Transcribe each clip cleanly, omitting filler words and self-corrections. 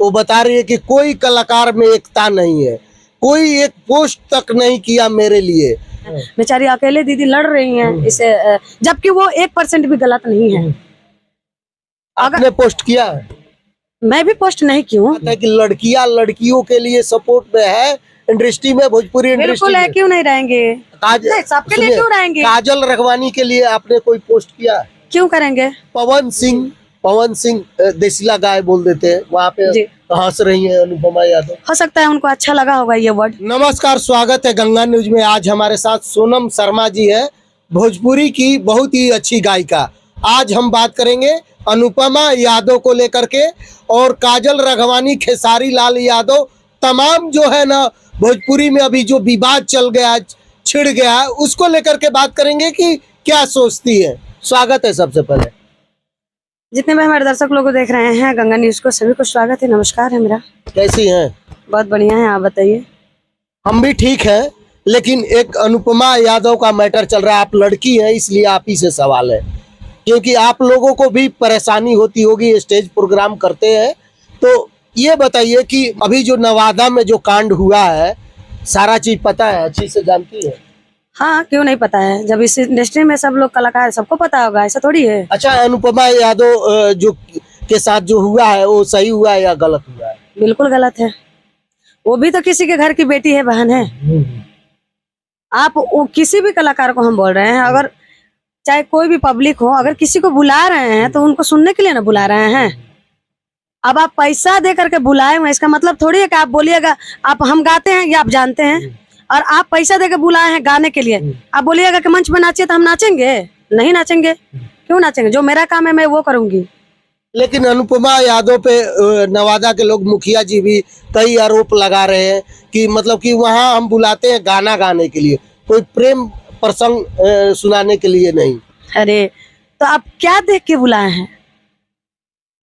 वो बता रही है कि कोई कलाकार में एकता नहीं है, कोई एक पोस्ट तक नहीं किया मेरे लिए। बेचारी अकेले दीदी लड़ रही हैं इसे, जबकि वो 1% भी गलत नहीं है। आपने पोस्ट किया है? मैं भी पोस्ट नहीं की हूँ। कि लड़कियां लड़कियों के लिए सपोर्ट में है इंडस्ट्री में, भोजपुरी इंडस्ट्री बिल्कुल है, में। क्यों नहीं रहेंगे? नहीं, सबके लिए क्यों रहेंगे? काजल रखवानी के लिए आपने कोई पोस्ट किया? क्यों करेंगे? पवन सिंह देसिला गाय बोल देते हैं, वहाँ पे हंस रही है अनुपमा यादव। हो सकता है उनको अच्छा लगा होगा ये वर्ड। नमस्कार, स्वागत है गंगा न्यूज में। आज हमारे साथ सोनम शर्मा जी है, भोजपुरी की बहुत ही अच्छी गायिका। आज हम बात करेंगे अनुपमा यादव को लेकर के, और काजल रघवानी, खेसारी लाल यादव, तमाम जो है ना भोजपुरी में अभी जो विवाद चल गया, छिड़ गया, उसको लेकर के बात करेंगे कि क्या सोचती है। स्वागत है सबसे पहले। जितने भी हमारे दर्शक लोग देख रहे हैं गंगा न्यूज को, सभी को स्वागत है, नमस्कार है मेरा। कैसी हैं? बहुत बढ़िया है, आप बताइए। हम भी ठीक है, लेकिन एक अनुपमा यादव का मैटर चल रहा है। आप लड़की हैं, इसलिए आप ही से सवाल है, क्योंकि आप लोगों को भी परेशानी होती होगी, स्टेज प्रोग्राम करते हैं। तो ये बताइए कि अभी जो नवादा में जो कांड हुआ है, सारा चीज पता है, अच्छी से जानती है? हाँ, क्यों नहीं पता है, जब इस इंडस्ट्री में सब लोग कलाकार, सबको पता होगा, ऐसा थोड़ी है। अच्छा, अनुपमा यादव जो के साथ जो हुआ है वो सही हुआ है या गलत हुआ है? बिल्कुल गलत है। वो भी तो किसी के घर की बेटी है, बहन है। आप वो किसी भी कलाकार को हम बोल रहे हैं, अगर चाहे कोई भी पब्लिक हो, अगर किसी को बुला रहे हैं तो उनको सुनने के लिए ना बुला रहे हैं। अब आप पैसा दे करके बुलाए हुए, इसका मतलब थोड़ी है कि आप बोलिएगा आप हम गाते हैं या आप जानते हैं, और आप पैसा दे के बुलाए हैं गाने के लिए, आप बोलिएगा कि मंच में नाचिए तो हम नाचेंगे? नहीं नाचेंगे। क्यों नाचेंगे? जो मेरा काम है मैं वो करूंगी। लेकिन अनुपमा यादव पे नवादा के लोग, मुखिया जी भी कई आरोप लगा रहे हैं कि मतलब कि वहाँ हम बुलाते हैं गाना गाने के लिए, कोई प्रेम प्रसंग सुनाने के लिए नहीं। अरे तो आप क्या देख के बुलाए हैं?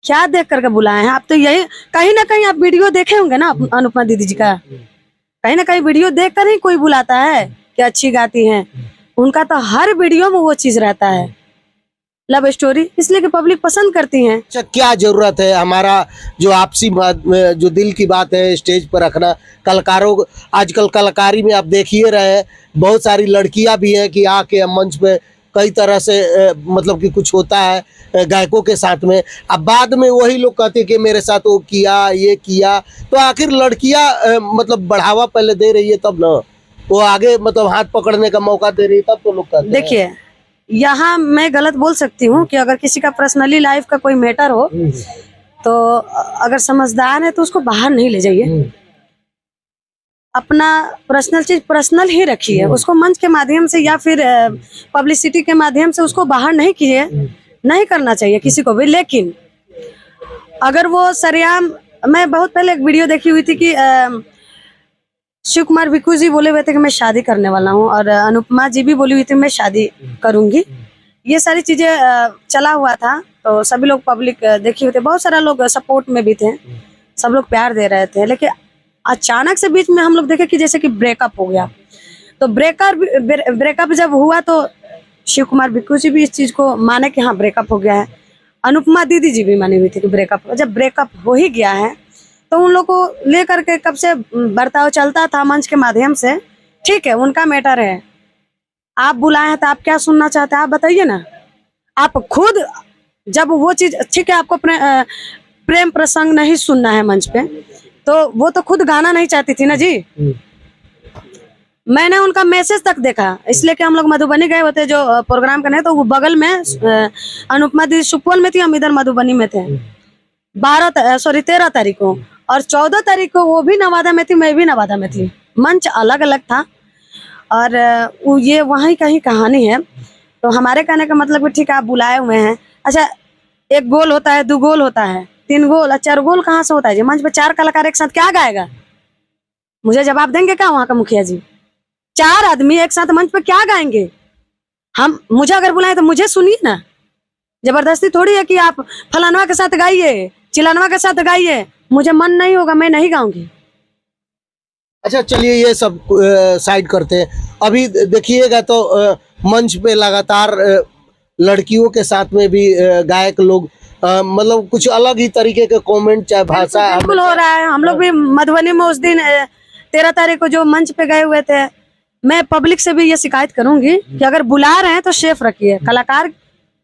क्या देख करके बुलाए हैं? आप तो यही कहीं ना कहीं आप वीडियो देखे होंगे ना अनुपमा दीदी जी का, कहीं ना कहीं वीडियो देख कर ही कोई बुलाता है कि अच्छी गाती हैं। उनका तो हर वीडियो में वो चीज रहता है, लव स्टोरी, इसलिए कि पब्लिक पसंद करती हैं। अच्छा, क्या जरूरत है हमारा जो आपसी जो दिल की बात है स्टेज पर रखना? कलाकारों, आजकल कलाकारी में आप देख ही रहे हैं, बहुत सारी लड़कियां भी हैं कि आके मंच पे कई तरह से मतलब कि कुछ होता है गायकों के साथ में, अब बाद में वही लोग कहते हैं कि मेरे साथ वो किया, ये किया। तो आखिर लड़कियां मतलब बढ़ावा पहले दे रही है तब ना, वो आगे मतलब हाथ पकड़ने का मौका दे रही है तब तो लोग कहते हैं। देखिए, यहाँ मैं गलत बोल सकती हूँ कि अगर किसी का पर्सनली लाइफ का कोई मैटर हो तो अगर समझदार है तो उसको बाहर नहीं ले जाइए, अपना पर्सनल चीज पर्सनल ही रखिए, उसको मंच के माध्यम से या फिर पब्लिसिटी के माध्यम से उसको बाहर नहीं किए, नहीं करना चाहिए किसी को भी। लेकिन अगर वो सरेआम, मैं बहुत पहले एक वीडियो देखी हुई थी कि शिव कुमार विक्कू जी बोले हुए थे कि मैं शादी करने वाला हूँ, और अनुपमा जी भी बोली हुई थी मैं शादी करूंगी। ये सारी चीजें चला हुआ था, तो सभी लोग पब्लिक देखी हुई थे, बहुत सारा लोग सपोर्ट में भी थे, सब लोग प्यार दे रहे थे। लेकिन अचानक से बीच में हम लोग देखे कि जैसे कि ब्रेकअप हो गया। तो ब्रेकअप जब हुआ तो शिव कुमार विक्कू जी भी इस चीज को माने कि हाँ ब्रेकअप हो गया है, अनुपमा दीदी जी भी मानी हुई थी कि ब्रेकअप, जब ब्रेकअप हो ही गया है तो उन लोग को लेकर के कब से बर्ताव चलता था मंच के माध्यम से, ठीक है, उनका मैटर है। आप बुलाए हैं तो आप क्या सुनना चाहते हैं, आप बताइए ना। आप खुद जब वो चीज, ठीक है, आपको प्रेम प्रसंग नहीं सुनना है मंच पे, तो वो तो खुद गाना नहीं चाहती थी ना जी। मैंने उनका मैसेज तक देखा, इसलिए कि हम लोग मधुबनी गए होते जो प्रोग्राम करने, तो वो बगल में अनुपमा दीदी सुपौल में थी, हम इधर मधुबनी में थे। 13 तारीख को, और 14 तारीख को वो भी नवादा में थी, मैं भी नवादा में थी। मंच अलग अलग था, और ये वहीं कहीं कहानी है। तो हमारे कहने का मतलब कि ठीक है आप बुलाए हुए हैं, अच्छा 1 गोल होता है, 2 गोल होता है, 3 गोल, 4 गोल कहाँ से होता है जी? मंच पे 4 कलाकार एक साथ क्या गाएगा? मुझे जवाब देंगे क्या वहाँ का मुखिया जी? 4 आदमी एक साथ मंच पे क्या गाएंगे? मुझे अगर बुलाए तो मुझे सुनिए ना, जबरदस्ती थोड़ी है कि आप फलानवा के साथ गाइए, चिलानवा के साथ गाइए, मुझे मन नहीं होगा मैं नहीं गाऊंगी। अच्छा चलिए ये सब साइड करते हैं। अभी देखिएगा तो मंच पे लगातार लड़कियों के साथ में भी गायक लोग मतलब कुछ अलग ही तरीके के कमेंट चाहे भाषा बिल्कुल हो रहा है। हम लोग भी मधुबनी में उस दिन 13 तारीख को जो मंच पे गए हुए थे, मैं पब्लिक से भी ये शिकायत करूंगी कि अगर बुला रहे हैं तो सेफ रखिए। कलाकार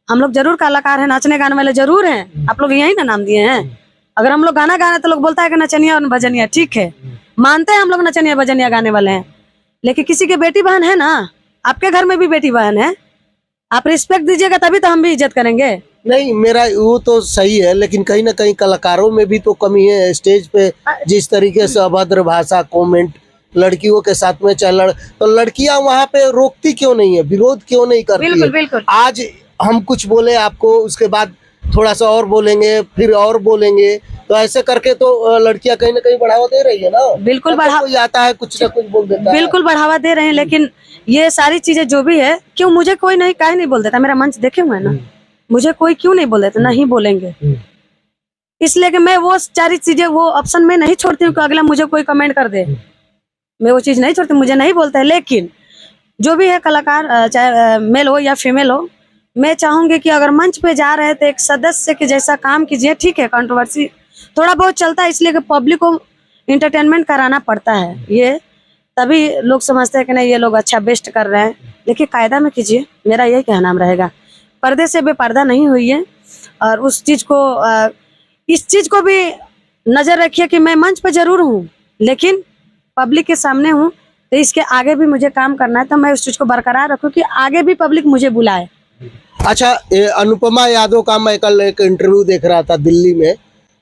हम लोग जरूर कलाकार हैं, नाचने गाने वाले जरूर हैं, आप लोग यही ना नाम दिए हैं। अगर हम लोग गाना गा रहे हैं तो लोग बोलता है कि नचनिया और भजनिया, ठीक है, मानते हैं हम लोग नचनिया भजनिया गाने वाले हैं, लेकिन किसी की बेटी बहन है ना, आपके घर में भी बेटी बहन है, आप रिस्पेक्ट दीजिएगा तभी तो हम भी इज्जत करेंगे। नहीं, मेरा वो तो सही है, लेकिन कहीं ना कहीं कलाकारों में भी तो कमी है। स्टेज पे जिस तरीके से अभद्र भाषा कमेंट लड़कियों के साथ में चल, तो लड़कियां वहां पे रोकती क्यों नहीं है, विरोध क्यों नहीं करती बिल्कुल है? बिल्कुल। आज हम कुछ बोले आपको, उसके बाद थोड़ा सा और बोलेंगे, फिर और बोलेंगे, तो ऐसे करके तो लड़कियां कहीं ना कहीं बढ़ावा दे रही है ना। बिल्कुल कोई आता है कुछ ना कुछ बोल देता है। बिल्कुल बढ़ावा दे रहे हैं, लेकिन ये सारी चीजें जो भी है, क्यों मुझे कोई नहीं काहे नहीं बोल देता? मेरा मंच देखे हुए हैं ना, मुझे कोई क्यों नहीं बोल देता? नहीं बोलेंगे, इसलिए कि मैं वो सारी चीजें वो ऑप्शन में नहीं छोड़ती हूँ कि अगला मुझे कोई कमेंट कर दे, मैं वो चीज नहीं छोड़ती, मुझे नहीं बोलता है। लेकिन जो भी है कलाकार, चाहे मेल हो या फीमेल हो, मैं चाहूंगी कि अगर मंच पे जा रहे थे एक सदस्य के जैसा काम कीजिए। ठीक है, कंट्रोवर्सी थोड़ा बहुत चलता है, इसलिए कि पब्लिक को इंटरटेनमेंट कराना पड़ता है, ये तभी लोग समझते हैं कि नहीं ये लोग अच्छा बेस्ट कर रहे हैं, लेकिन कायदा में कीजिए, मेरा यही कहना रहेगा। पर्दे से बेपर्दा नहीं हुई है, और उस चीज को इस चीज को भी नजर रखिए कि मैं मंच पे जरूर हूँ, लेकिन पब्लिक के सामने हूँ, तो इसके आगे भी मुझे काम करना है, तो मैं उस चीज को बरकरार रखूँ कि आगे भी पब्लिक मुझे बुलाए। अच्छा, अनुपमा यादव का मैं कल एक इंटरव्यू देख रहा था दिल्ली में,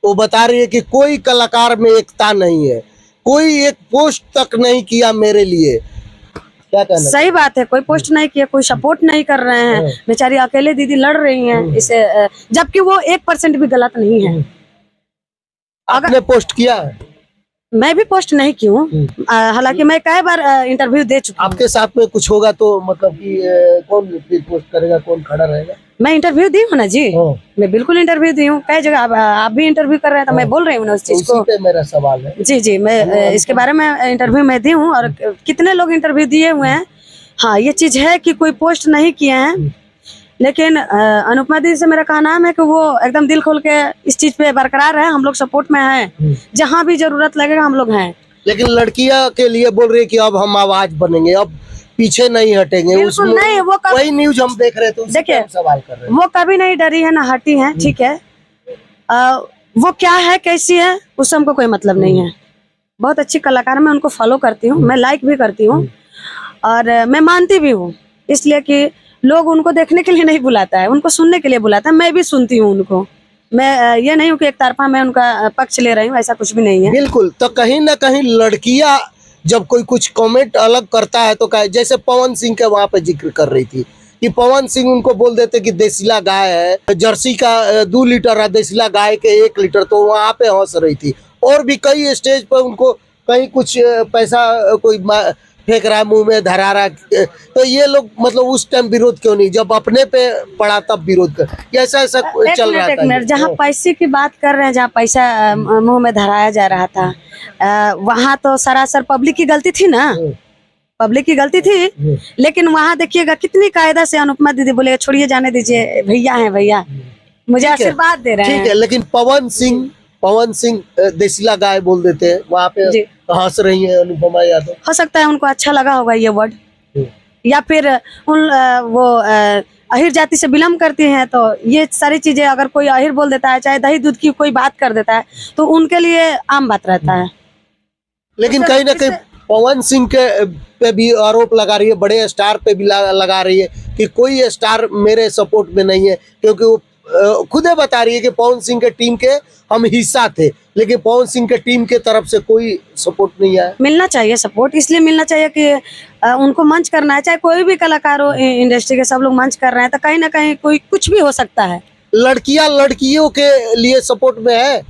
वो बता रही है कि कोई कलाकार में एकता नहीं है, कोई एक पोस्ट तक नहीं किया मेरे लिए। क्या कहना? सही बात है, कोई पोस्ट नहीं किया, कोई सपोर्ट नहीं कर रहे हैं, बेचारी अकेले दीदी लड़ रही हैं इसे, जबकि वो 1% भी गलत नहीं है। आपने पोस्ट किया है? मैं भी पोस्ट नहीं की हूँ, हालांकि मैं कई बार इंटरव्यू दे चुकी हूँ। आपके साथ में कुछ होगा तो मतलब कि कौन फिर पोस्ट करेगा, कौन खड़ा रहेगा? मैं इंटरव्यू दी हूँ ना जी, मैं बिल्कुल इंटरव्यू दी हूँ, कई जगह आप भी इंटरव्यू कर रहे हैं, तो मैं बोल रही हूँ ना उस चीज को। उसी पे मेरा सवाल है। जी जी, मैं इसके बारे में इंटरव्यू में दी हूँ, और कितने लोग इंटरव्यू दिए हुए हैं। हाँ, ये चीज है कि कोई पोस्ट नहीं किए हैं, लेकिन अनुपमा दीदी से मेरा कहना है कि वो एकदम दिल खोल के इस चीज पे बरकरार है, हम लोग सपोर्ट में हैं, जहाँ भी जरूरत लगेगा हम लोग हैं। लेकिन लड़कियां के लिए बोल रही है कि अब हम आवाज बनेंगे, अब पीछे नहीं हटेंगे। बिल्कुल नहीं, वो वही न्यूज हम देख रहे थे, देखिए, सवाल कर रहे हैं। वो कभी नहीं डरी है ना हटी है, ठीक है, वो क्या है कैसी है उससे हमको कोई मतलब नहीं है। बहुत अच्छी कलाकार, मैं उनको फॉलो करती हूँ, मैं लाइक भी करती हूँ, और मैं मानती भी हूँ, इसलिए कि लोग उनको देखने के लिए नहीं बुलाता है, उनको सुनने के लिए बुलाता है। मैं भी सुनती हूँ उनको, मैं ये नहीं हूँ कि एक तरफा मैं उनका पक्ष ले रही हूँ, ऐसा कुछ भी नहीं है। बिल्कुल, तो कहीं ना कहीं लड़कियां जब कोई कुछ कमेंट अलग करता है तो जैसे पवन सिंह के वहां पे जिक्र कर रही थी कि पवन सिंह उनको बोल देते कि देसीला गाय है, जर्सी का 2 लीटर है, देसीला गाय के 1 लीटर, तो वहां पे हंस रही थी। और भी कई स्टेज पर उनको कहीं कुछ पैसा कोई फेंक रहा है, मुंह में धरा रहा है, तो ये लोग मतलब उस टाइम विरोध क्यों नहीं, जब अपने पे पड़ा तब विरोध कर, ऐसा ऐसा चल रहा था। जहाँ पैसे की बात कर रहे हैं, जहाँ पैसा मुंह में धराया जा रहा था, वहाँ तो सरासर पब्लिक की गलती थी ना, पब्लिक की गलती थी। लेकिन वहाँ देखिएगा कितनी कायदा से अनुपमा दीदी बोले छोड़िए, जाने दीजिए, भैया हैं भैया, मुझे आशीर्वाद दे रहे हैं। ठीक है, लेकिन पवन सिंह देसीला गाय बोल देते हैं, वहाँ पे हंस रही है अनुपमा यादव। हो सकता है उनको अच्छा लगा होगा ये वर्ड, या फिर वो अहिर जाति से बिलोंग करती हैं, तो ये सारी चीजें अगर कोई अहिर बोल देता है, चाहे दही दूध की कोई बात कर देता है, तो उनके लिए आम बात रहता है। लेकिन कहीं ना कहीं पवन सिंह के पे भी आरोप लगा रही है, बड़े स्टार पे भी लगा रही है कि कोई स्टार मेरे सपोर्ट में नहीं है, क्योंकि वो खुद बता रही है कि पवन सिंह के टीम के हम हिस्सा थे, लेकिन पवन सिंह के टीम के तरफ से कोई सपोर्ट नहीं आया। मिलना चाहिए सपोर्ट, इसलिए मिलना चाहिए कि उनको मंच करना है, चाहे कोई भी कलाकार हो, इंडस्ट्री के सब लोग मंच कर रहे हैं, तो कहीं ना कहीं कोई कुछ भी हो सकता है। लड़कियां लड़कियों के लिए सपोर्ट में है,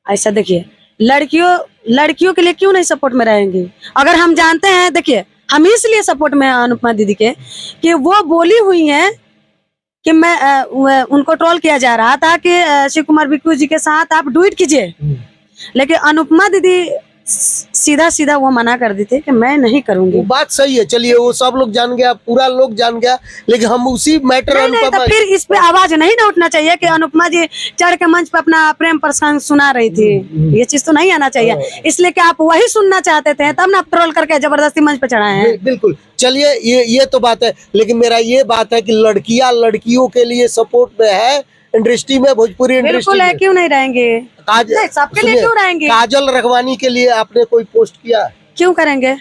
ऐसा देखिए, लड़कियों के लिए क्यों नहीं सपोर्ट में रहेंगी? अगर हम जानते हैं, देखिए हम इसलिए सपोर्ट में अनुपमा दीदी के कि वो बोली हुई हैं कि मैं उनको ट्रोल किया जा रहा था कि शिव कुमार बिक्कू जी के साथ आप डुएट कीजिए, लेकिन अनुपमा दीदी सीधा सीधा वो मना कर दी थी कि मैं नहीं करूंगी। वो बात सही है, चलिए वो सब लोग जान गया, पूरा लोग जान गया, लेकिन हम उसी मैटर नहीं, नहीं, तो अनुपमा फिर इस पे आवाज नहीं ना उठना चाहिए कि अनुपमा जी चढ़ के मंच पे अपना प्रेम प्रसंग सुना रही थी। ये चीज तो नहीं आना चाहिए, इसलिए कि आप वही सुनना चाहते थे तब ना आप ट्रोल करके जबरदस्ती मंच पे चढ़ाए हैं। बिल्कुल। चलिए ये तो बात है, लेकिन मेरा ये बात है कि लड़कियां लड़कियों के लिए सपोर्ट में है इंडस्ट्री में, भोजपुरी इंडस्ट्री बिल्कुल है, में। क्यों नहीं रहेंगे? नहीं, सबके लिए क्यों रहेंगे? काजल रखवानी के लिए आपने कोई पोस्ट किया? क्यों करेंगे?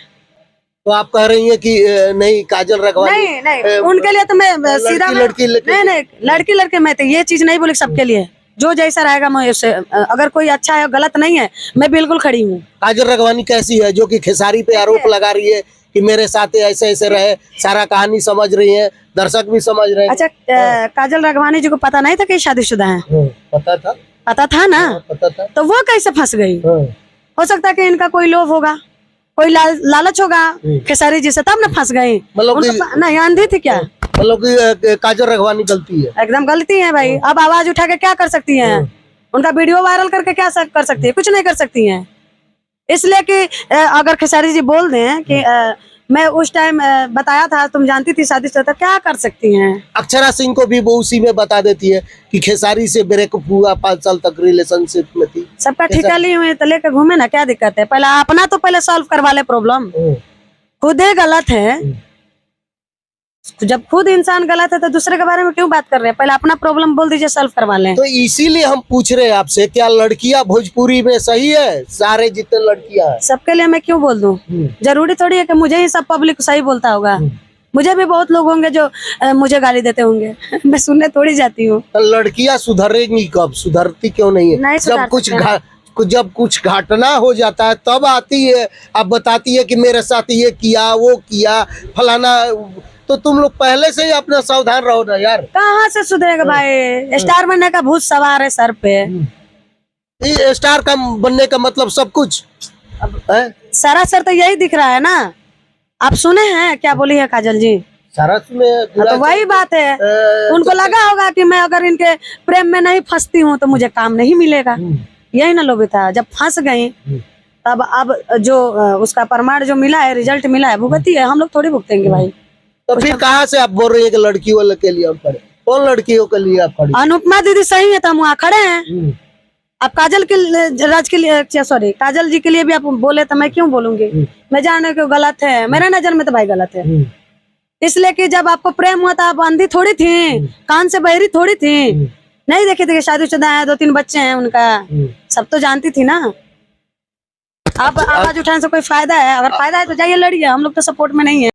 तो आप कह रही हैं कि नहीं काजल रखवानी नहीं, नहीं, उनके लिए तो मैं सीधा लड़की नहीं, नहीं, लड़की मैं तो ये चीज नहीं बोली सबके लिए, जो जैसा रहेगा मैं उससे, अगर कोई अच्छा है गलत नहीं है, मैं बिल्कुल खड़ी हूँ। काजल रखवानी कैसी है जो कि खेसारी पे आरोप लगा रही है कि मेरे साथ ऐसे ऐसे रहे, सारा कहानी समझ रही है, दर्शक भी समझ रहे हैं। अच्छा, काजल राघवानी जी को पता नहीं था कि शादीशुदा है? पता था, पता था ना? पता था। तो वो कैसे फंस गई? हो सकता है कि इनका कोई लोभ होगा, कोई लालच होगा खेसारी जी से, तब ना फंस गई। मतलब नहीं, अंधी थी क्या? मतलब कि काजल रखवानी गलती है, एकदम गलती है भाई। अब आवाज उठा के क्या कर सकती हैं? उनका वीडियो वायरल करके क्या कर सकती है? कुछ नहीं कर सकती हैं। इसलिए कि अगर खेसारी जी बोल दें कि मैं उस टाइम बताया था, तुम जानती थी शादीशुदा, तो क्या कर सकती हैं? अक्षरा सिंह को भी वो उसी में बता देती है कि खेसारी से ब्रेकअप हुआ, 5 साल तक रिलेशनशिप में थी। सबका ठेका ली हुई तो लेकर घूमे ना, क्या दिक्कत है? पहले अपना तो पहले सॉल्व करवा ले प्रॉब्लम। खुद ही गलत है, जब खुद इंसान गलत है तो दूसरे के बारे में क्यों बात कर रहे हैं? पहले अपना प्रॉब्लम बोल दीजिए, सॉल्व करवा लें। तो इसीलिए हम पूछ रहे हैं आपसे, क्या लड़कियां भोजपुरी में सही है? सारे जितने लड़कियां हैं सबके लिए मैं क्यों बोल दूं? जरूरी थोड़ी है कि मुझे ही सब पब्लिक सही बोलता होगा। मुझे भी बहुत लोग होंगे जो मुझे गाली देते होंगे मैं सुनने थोड़ी जाती हूँ। तो लड़कियां सुधरेंगी कब? सुधरती क्यों नहीं है? नहीं जब कुछ घटना हो जाता है तब आती है, अब बताती है कि मेरे साथ ये किया, वो किया, फलाना। तो तुम लोग पहले से ही अपना सावधान रहो ना यार। कहाँ से सुधरेगा भाई? स्टार बनने का भूत सवार है सर पे। ये स्टार का बनने का मतलब सब कुछ है? सरासर तो यही दिख रहा है ना। आप सुने हैं क्या बोली है काजल जी? सरस में तो वही बात है, उनको लगा होगा कि मैं अगर इनके प्रेम में नहीं फंसती हूँ तो मुझे काम नहीं मिलेगा। यही ना लोभी था। जब फंस गई तब अब जो उसका प्रमाण जो मिला है, रिजल्ट मिला है, भुगती है। हम लोग थोड़ी भुगतेंगे भाई। तो फिर कहाँ से आप बोल रही है कि लड़कियों के लिए हम खड़े? कौन लड़कियों के लिए आप खड़े? अनुपमा दीदी सही है तो हम वहाँ खड़े हैं। आप काजल के राज के लिए, सॉरी, काजल जी के लिए भी आप बोले तो मैं क्यों बोलूंगी? मैं जाने क्यों गलत है, मेरे नजर में तो भाई गलत है। इसलिए कि जब आपको प्रेम हुआ था आप अंधी थोड़ी थी, कान से बहरी थोड़ी थी, नहीं देखी थी कि शादीशुदा है, 2-3 बच्चे हैं उनका, सब तो जानती थी ना। आप आवाज उठाने से कोई फायदा है? अगर फायदा है तो जाइए लड़िए, हम लोग तो सपोर्ट में नहीं है।